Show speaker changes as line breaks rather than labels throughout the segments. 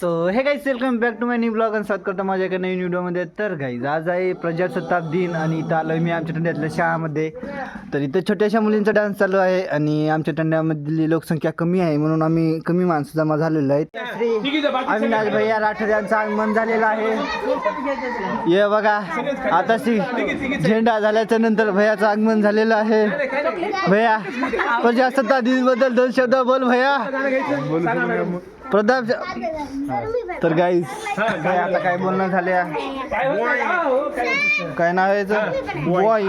So hey guys welcome back to my new blog आणि स्वागत करतो माझ्या एका नवीन व्हिडिओमध्ये. तर गाईज आज आहे प्रजासत्ताक दिन आणि इथं आलो मी आमच्या टंड्यातल्या शाळामध्ये. तर इथं छोट्याशा मुलींचा डान्स चालू आहे आणि आमच्या टंड्यामधली लोकसंख्या कमी आहे म्हणून आम्ही कमी माणसं जमा झालेलो आहेत. श्री अविनाश भैया राठोड यांचं आगमन झालेलं आहे. हे बघा आता झेंडा झाल्याच्या नंतर भैयाचं आगमन झालेलं आहे. भैया प्रजासत्ताक दिन बद्दल 2 शब्द बोल भैया. प्रताप. तर गाईज काय आता काय बोलणं झाल्या काय नाव आहे बॉय.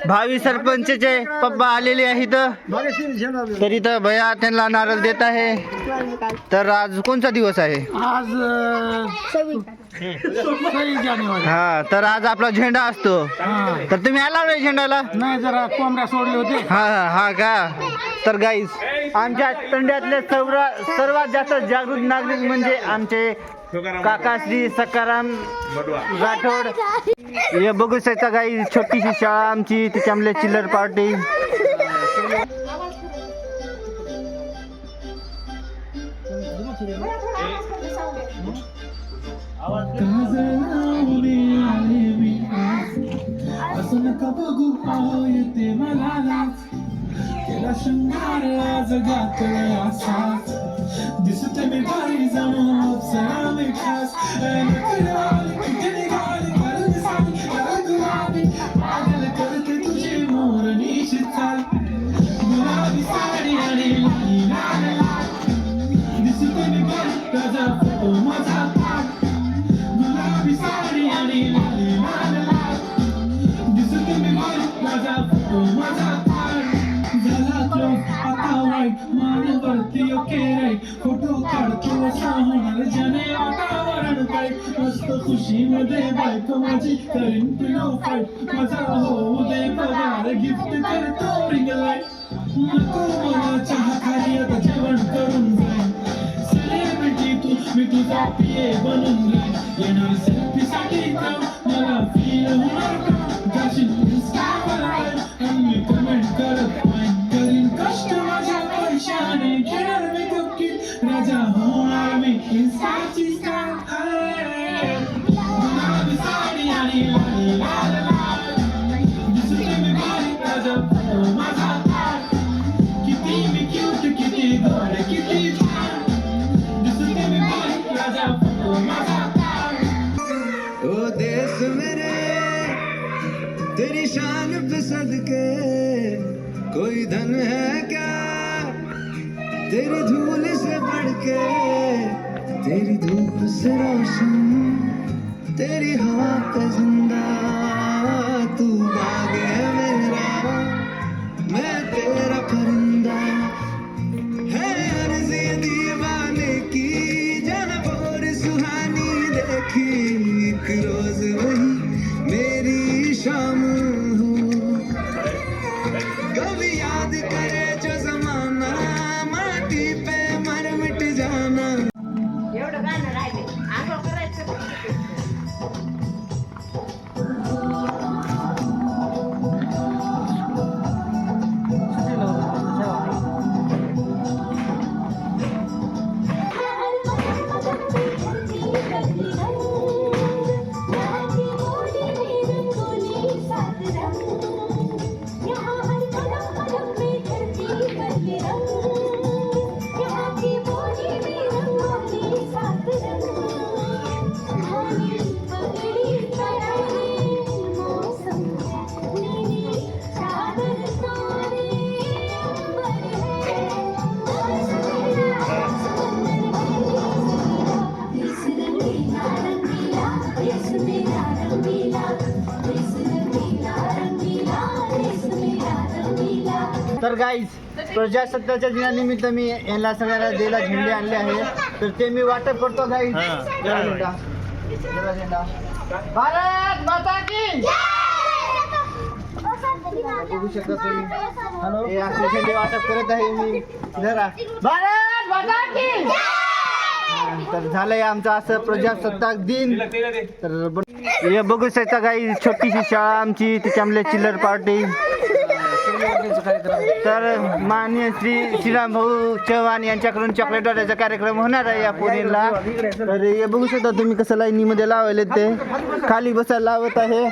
भावी सरपंचचे पप्पा आलेले आहेत तर इथं भैया त्यांना नारळ देत आहे. तर आज कोणता दिवस आहे?
आज 26 जानेवारी.
हा तर आज आपला झेंडा असतो. तर तुम्ही आला नाही झेंडाला?
नाही जरा कोंबड्या सोडले होते.
हा हा का. तर गाईज आमच्या तंड्यातले सर्वात जास्त जागृत नागरिक म्हणजे आमचे काका श्री सकाराम राठोड. हे बघू शकता गाई छोटीशी शाळा आमची त्याच्यामध्ये चिल्लर पार्टी.
शृंगार आज गातोय असाच दिसते मी बारी जमून सरावे खास पागल करते तुझे मोरणीची चाल गुलाबी साडी आणि लाल दिसते मी बारी तुझा फोटो माझा गुलाबी साडी आणि लाल दिसते मी बारी तुझा फोटो माझा आता वाईट मानवरती ओके राईट फोटो काढतो असा होणार ज्याने वातावरण काय मस्त खुशीमध्ये बायको माझी करीन पिलो फाईट माझा होऊ दे पगार गिफ्ट करतो रिंग लाईट नको मला चहा खाली आता जेवण करून जाईन सेलिब्रिटी तू मी तुझा पिये बनून जाईन येणार सेल्फी साठी मला फील होणार का जाशील इंस्टावर आणि मी कमेंट करत कष्ट माझ्या पैशाने घेणार मी गुपकीत राजा होणार मी इंस्टाची स्टार. गुलाबी साडी आणि लाल दिसते मी बारी राजा फोटो माझा किती मी क्यूट किती गोड किती छान दिसते मी बारी राजा फोटो माझा.
ओ देश मेरे तेरी शान पे सदके कोई धन है क्या तेरी धूल से बढ़ के तेरी धूप से रोशन तेरी हवा पे जिंदा तू बाग है मेरा मैं तेरा परिंदा है अर्ज़ी दीवाने की जान और सुहानी देखी एक रोज वही मेरी शाम कभी याद करे जो जमाना माटी पे मर मिट जाना.
एवढं गाणं राहिले आंघोळ करायचं.
तर गाईज प्रजासत्ताकाच्या दिनानिमित्त मी यांना सगळ्यांना द्यायला झेंडे आणले आहे तर ते मी वाटप करतो गाईज. झेंडा झेंडा भारत माता की बघू शकता तुम्ही. हे असे झेंडे वाटप करत आहे मी. जरा भारत माता की. तर झालंय आमचं असं प्रजासत्ताक दिन. तर हे बघू शकता गाईज छोटीशी शाळा आमची त्याच्यामध्ये चिल्लर पार्टी. तर माननीय श्रीराम भाऊ चव्हाण यांच्याकडून चॉकलेट वाटायचा कार्यक्रम होणार आहे या पुणेला. तर हे बघू शकता तुम्ही कसं लाईनीमध्ये लावले ते खाली बसायला लावत आहे.